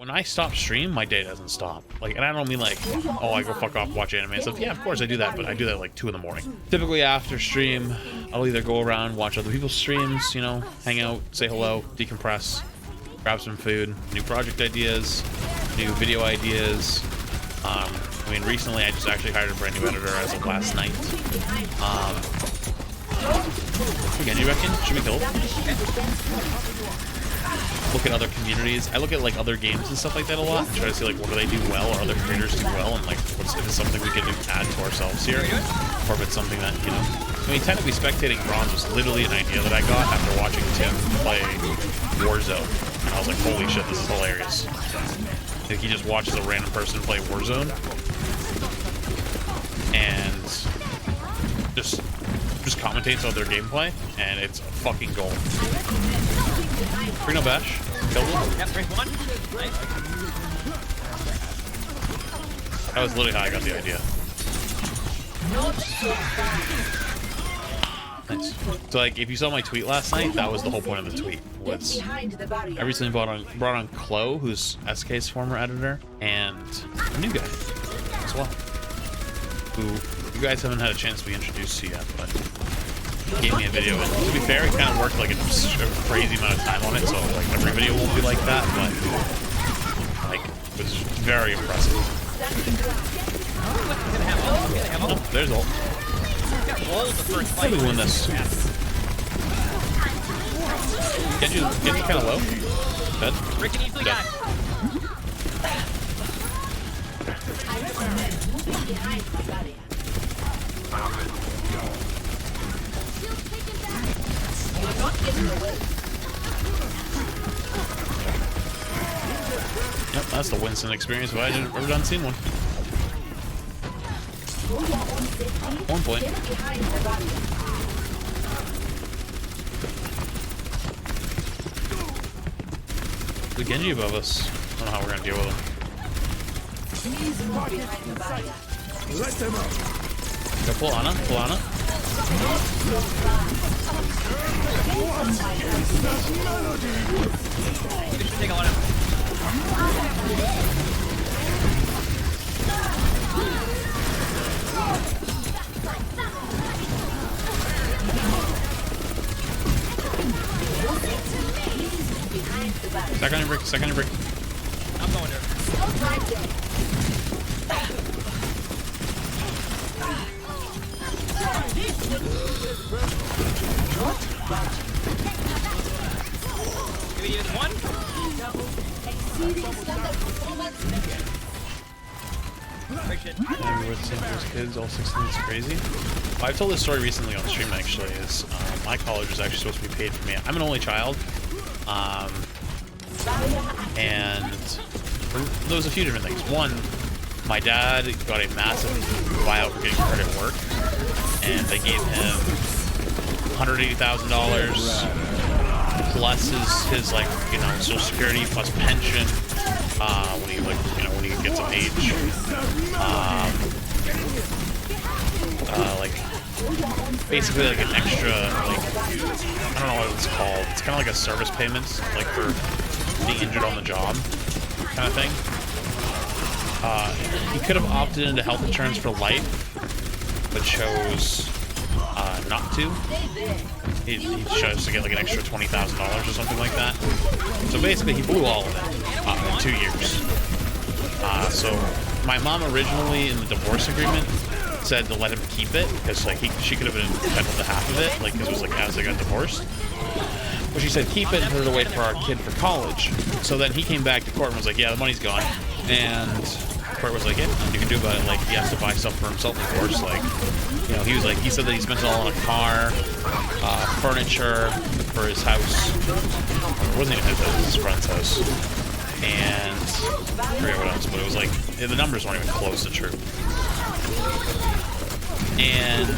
When I stop stream, my day doesn't stop. Like, and I don't mean like, oh, I go fuck off, watch anime and stuff. Yeah, of course I do that, but I do that at like 2 in the morning. Typically after stream, I'll either go around, watch other people's streams, you know, hang out, say hello, decompress, grab some food, new project ideas, new video ideas. I mean, recently I just actually hired a brand new editor as of last night. Again, you reckon? Should we kill? Look at other communities. I look at like other games and stuff like that a lot and try to see like what do they do well or other creators do well, and like what's, if it's something we can add to ourselves here, or if it's something that, you know. I mean, technically spectating Bronze was literally an idea that I got after watching Tim play Warzone, and I was like, holy shit, this is hilarious. Like, he just watches a random person play Warzone and just commentates on their gameplay, and it's a fucking gold. Reno Bash. Killed him. Yep, break one. Nice. That was literally how I got the idea. Nice. So like, if you saw my tweet last night, that was the whole point of the tweet. Was I recently brought on Chloe, who's SK's former editor, and a new guy as well, who you guys haven't had a chance to be introduced to yet, but he gave me a video. And to be fair, he kind of worked like a crazy amount of time on it, so like every video won't be like that, but like it was very impressive. Oh, there's ult. Let me win this. Get you kind of low. Dead. Dead. Yep, that's the Winston experience if I had ever done seen one. 1 point. The Genji above us. I don't know how we're gonna deal with him. Let them out. Go pull Ana, pull Ana. Take a lot of. Second on your brick, second on your brick. I'm going there. Give me one. Break shit. With those kids, all 16 is crazy. Well, I've told this story recently on stream actually. Is my college was actually supposed to be paid for me. I'm an only child, and there was a few different things. One, my dad got a massive buyout for getting hurt at work, and they gave him $180,000 plus his like, you know, Social Security plus pension when he, like, you know, when he gets of age. Like basically like an extra, like, I don't know what it's called. It's kind of like a service payment, like for being injured on the job kind of thing. He could have opted into health insurance for life, but chose not to. He chose to get like an extra $20,000 or something like that. So basically, he blew all of it in 2 years. So my mom originally in the divorce agreement said to let him keep it because like she could have been entitled to half of it, like because it was like as they got divorced. But she said keep it and put it away for our kid for college. So then he came back to court and was like, yeah, the money's gone. And court was like, yeah, you can do about it. Like, he has to buy stuff for himself, of course. Like, you know, he was like, he said that he spent it all on a car, furniture for his house. It wasn't even his house, it was his friend's house. And I forget what else, but it was like, the numbers weren't even close to true. And I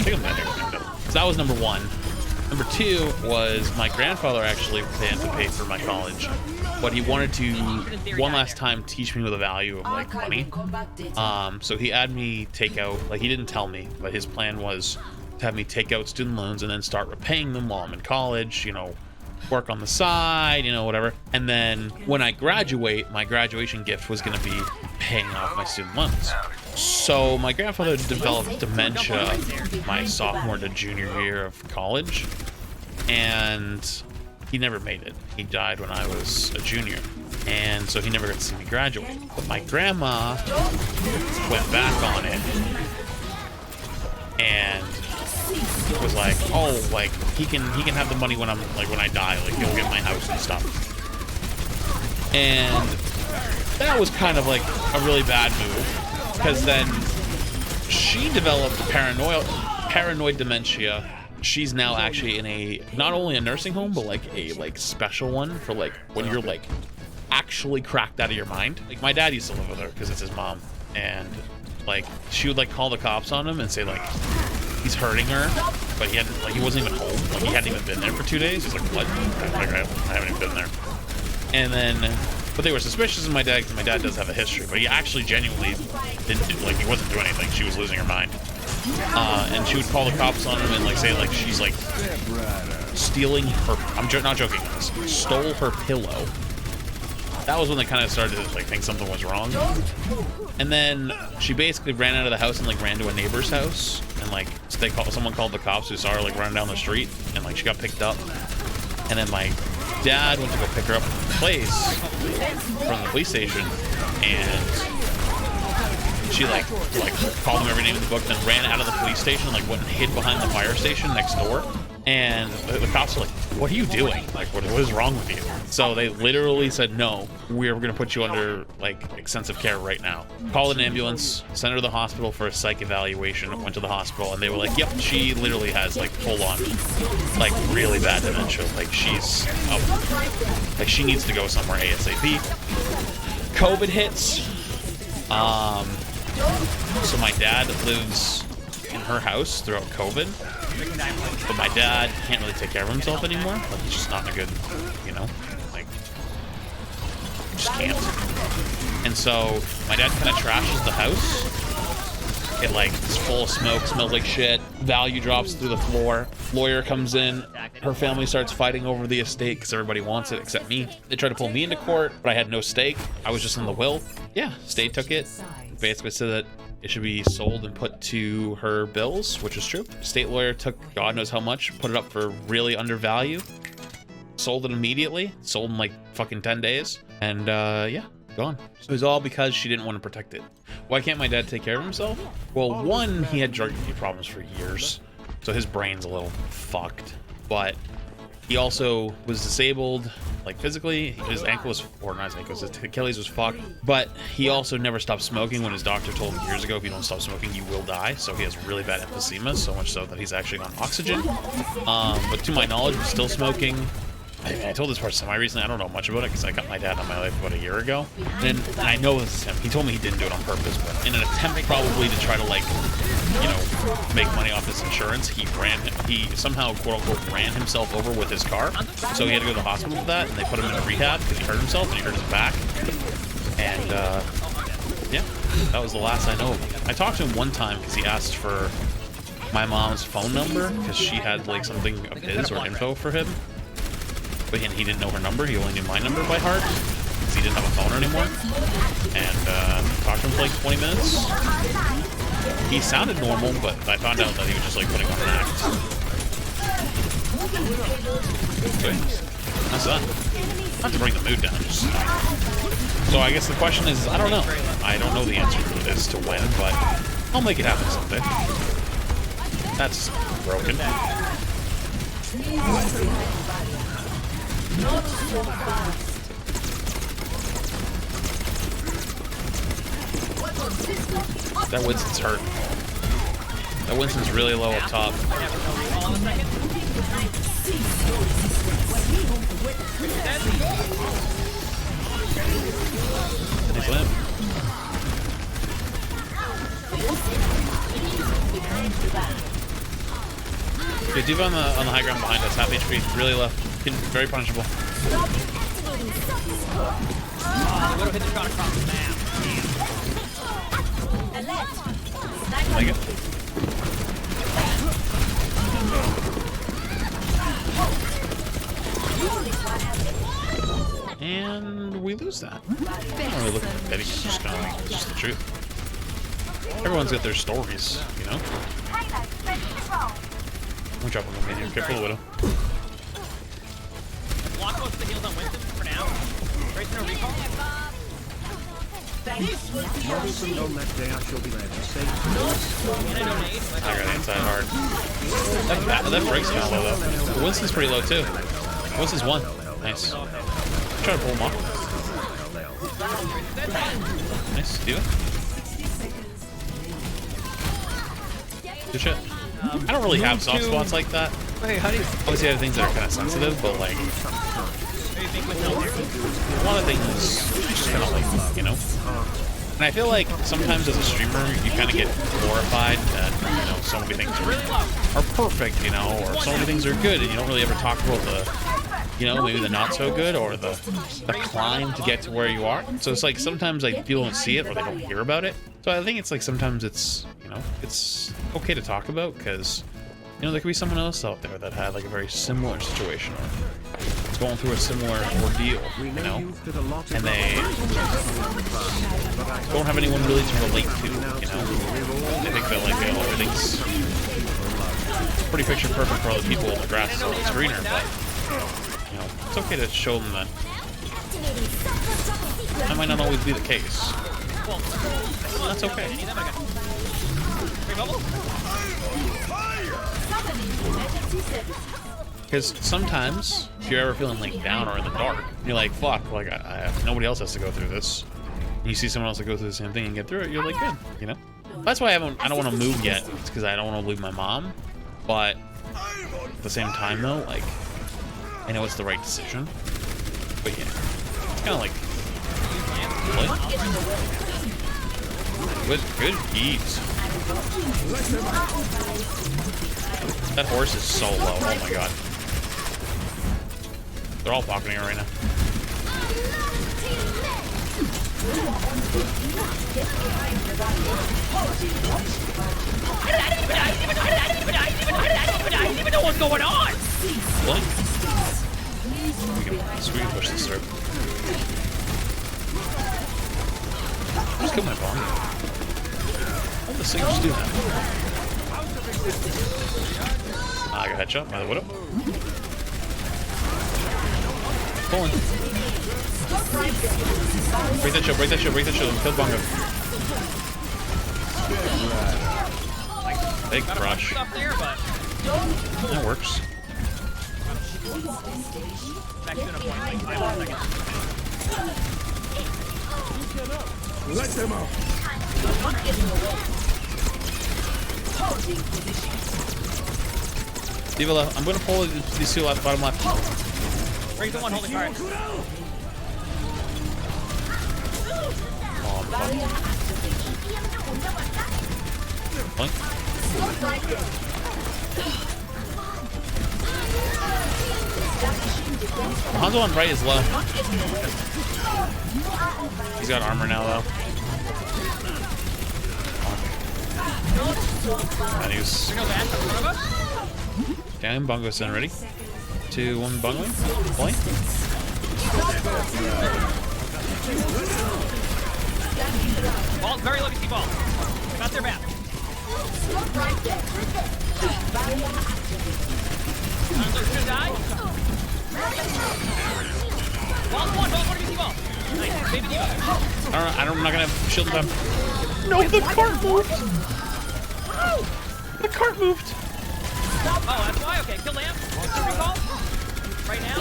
think I'm done here. So that was number one. Number two was my grandfather actually planned to pay for my college, but he wanted to one last time teach me the value of like money. So he had me take out, like, he didn't tell me, but his plan was to have me take out student loans and then start repaying them while I'm in college, you know, work on the side, you know, whatever. And then when I graduate, my graduation gift was going to be paying off my student loans. So my grandfather developed dementia my sophomore to junior year of college, and he never made it. He died when I was a junior, and so he never got to see me graduate. But my grandma went back on it and was like, oh, like he can have the money when I'm like when I die, like he'll get my house and stuff. And that was kind of like a really bad move, because then she developed paranoid dementia. She's now actually in a not only a nursing home, but like a special one for like when you're like actually cracked out of your mind. Like my dad used to live with her because it's his mom, and like she would like call the cops on him and say like he's hurting her, but he hadn't, like he wasn't even home, like he hadn't even been there for 2 days. He's like, what? Like, I haven't even been there. And then, but they were suspicious of my dad because my dad does have a history, but he actually genuinely didn't do, like he wasn't doing anything. She was losing her mind. And she would call the cops on him and like say like she's like stealing her, I'm not joking, stole her pillow. That was when they kind of started to like think something was wrong. And then she basically ran out of the house and like ran to a neighbor's house, and like someone called the cops who saw her like running down the street, and like she got picked up. And then my dad went to go pick her up from the place, from the police station, and she like called him every name in the book, then ran out of the police station, like went and hid behind the fire station next door. And the cops were like, what are you doing? Like, what is wrong with you? So they literally said, no, we're going to put you under like extensive care right now. Called an ambulance, sent her to the hospital for a psych evaluation, went to the hospital, and they were like, yep, she literally has like full on, like really bad dementia. Like she's, like she needs to go somewhere ASAP. COVID hits. So my dad lives in her house throughout COVID, but my dad can't really take care of himself anymore. Like he's just not in a good, you know, like just can't. And so my dad kind of trashes the house. It like is full of smoke, smells like shit. Value drops through the floor. Lawyer comes in. Her family starts fighting over the estate because everybody wants it except me. They tried to pull me into court, but I had no stake. I was just in the will. Yeah, state took it. Basically said that it should be sold and put to her bills, which is true. State lawyer took God knows how much, put it up for really undervalue, sold it immediately, sold in like fucking 10 days, and yeah, gone. So it was all because she didn't want to protect it. Why can't my dad take care of himself? Well, one, he had drug problems for years, so his brain's a little fucked, but he also was disabled, like physically. His ankle was, or not his ankle, his Achilles was fucked. But he also never stopped smoking when his doctor told him years ago, if you don't stop smoking, you will die. So he has really bad emphysema, so much so that he's actually on oxygen. But to my knowledge, he's still smoking. I told this part semi-recently. I don't know much about it because I got my dad on my life about a year ago. And I know this is him. He told me he didn't do it on purpose, but in an attempt probably to try to like, you know, make money off his insurance, he somehow quote unquote ran himself over with his car. So he had to go to the hospital with that, and they put him in a rehab because he hurt himself and he hurt his back. And yeah, that was the last I know of him. I talked to him one time because he asked for my mom's phone number because she had like something of his or info for him. But he didn't know her number. He only knew my number by heart because he didn't have a phone anymore. And talked to him for like 20 minutes. He sounded normal, but I found out that he was just like putting on an act. So that's that. Not to bring the mood down. Just, so I guess the question is, I don't know. I don't know the answer to this to when, but I'll make it happen someday. That's broken. That Winston's hurt. That Winston's really low up top. Nice limp. Okay, Diva on the high ground behind us, half HP, really low. Very punishable. Widow hit the shot across the map. Like it. And we lose that. I don't really look at betting. It's just kind of like, it's just the truth. Everyone's got their stories, you know? We'll drop him in here. Careful, the Widow. Block most of the heals on Winston for now. Race no recall. On that day, I shall be there to save And I donate. I got the inside hard. That breaks kind of low, though. But Winston's pretty low, too. Winston's 1. Nice. Try to pull him off. Nice. Do it. Good shit. I don't really have soft spots like that. Wait, how do you... Obviously, I have things that are kind of sensitive, but like a lot of things just kind of like, you know. And I feel like sometimes as a streamer, you kind of get glorified that, you know, so many things are perfect, you know, or so many things are good, and you don't really ever talk about the, you know, maybe the not so good or the climb to get to where you are. So it's like sometimes like people don't see it or they don't hear about it. So I think it's like sometimes it's, you know, it's okay to talk about because, you know, there could be someone else out there that had like a very similar situation or is going through a similar ordeal, you know, and they don't have anyone really to relate to, you know. They think that like, you know, everything's pretty picture perfect for other people and the grass is always greener, but you know, it's okay to show them that that might not always be the case. Well, that's okay. Because sometimes, if you're ever feeling like down or in the dark, you're like, fuck, like I have, nobody else has to go through this. And you see someone else that go through the same thing and get through it, you're like, good, you know? That's why I don't want to move yet. It's because I don't want to leave my mom. But at the same time, though, like, I know it's the right decision. But yeah, it's kind of like, good heat. That horse is so low. Oh my god. They're all pocketing her right now. I didn't even know what's going on. What? We can push this through. Just kill my bomb. All the things do that. I got headshot by the Widow. Pulling. Break that shield, break that shield, break that shield. Kill Bongo. Big crush. That works. Let them out. D.Va, I'm gonna pull these two left, bottom left. Break the one holding card. Oh, fuck. Hanzo on right is low. He's got armor now, though. And he's... Okay, Bungo's in ready. 2, 1, Bungo. Point. Ball's very low to see ball. Got their back. Should die. Ball's one DC ball. Nice. Baby D.Va. I'm not gonna have shield in time. No, the cart moved! The cart moved! Oh, that's why? Okay, kill Lamb. Recall. Right now.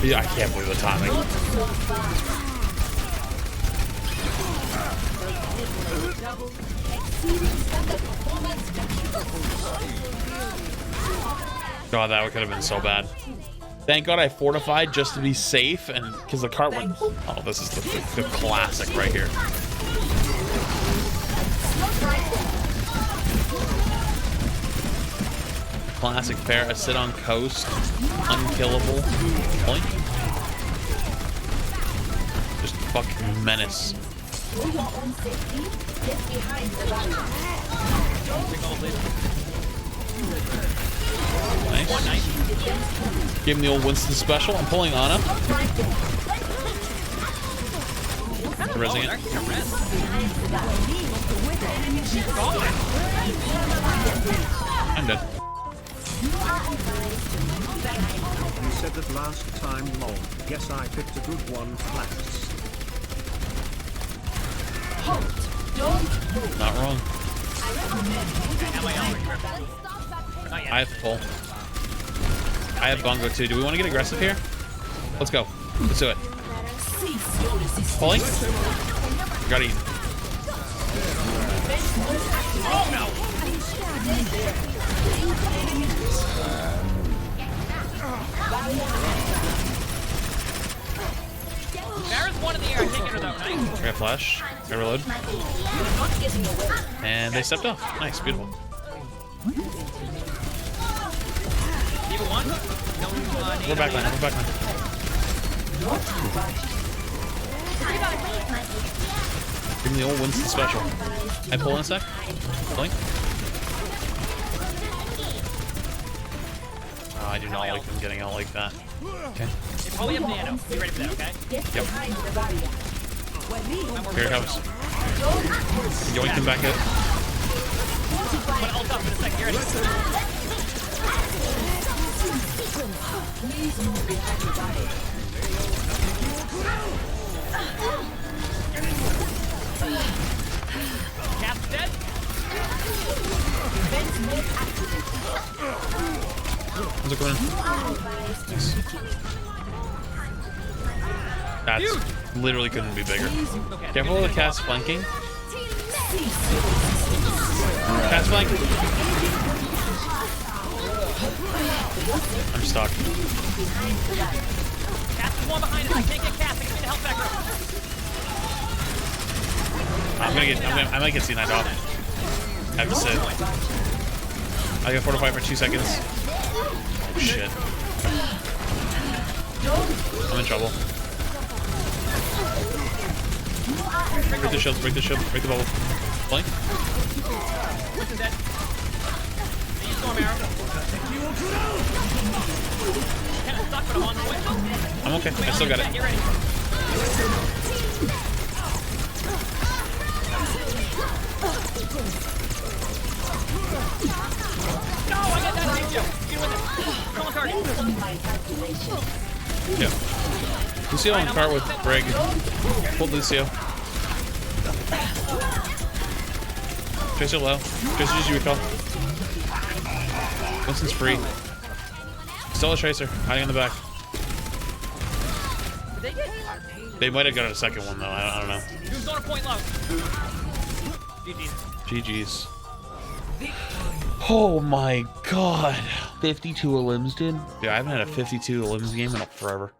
Yeah, I can't believe the timing. God, that could have been so bad. Thank God I fortified just to be safe, and because the cart went. Oh, this is the classic right here. Classic fair. Sit on coast, unkillable. Point. Just fucking menace. Nice. Give him the old Winston special. I'm pulling Ana. Rezzing it. I'm dead. You said that last time, lol. Guess I picked a good one, flats. Not wrong. Not yet. I have full. I have bongo too. Do we want to get aggressive here? Let's go. Let's do it. Pulling. Got eaten. Oh no! Barrett's one in the air. I can't get her though. Nice. I got flash. Got reload. And they stepped off. Nice. Beautiful. Even one? No, We're backline. We're backline. Give me the old Winston special. I pull in a sec. Blink. Oh, I do not like them getting out like that. Okay. They probably have nano. Be ready for that, okay? Yep. Here it comes. Yoink them back out. I'm gonna ult up in a second. Get ready. Cat's dead. How's it going? That's literally couldn't be bigger. Okay. Careful of the cat's flanking. Cat's flanking. I'm stuck. Cat's the one behind us. I can't get Cass. I can get the health back up. I might get C9'd off. I have to sit. I got fortify for 2 seconds. Oh shit. I'm in trouble. Break the shield, break the shield, break the bubble. Blink. Winston dead. I use storm arrow. Kinda stuck, but I'm on the way. I'm okay. I still got it. Get ready. No, I got that thank you. Get with it. Come on, target. Yeah. Lucio on cart with Brig. Hold Lucio. Tracer low. Tracer just recall. Winston's free. Still a Tracer. Hiding in the back. Did they get? They might have got a second one though. I don't know. Who's on a point low? GG's. GG's. Oh my god. 52 limbs, dude. Yeah, I haven't had a 52 limbs game in forever.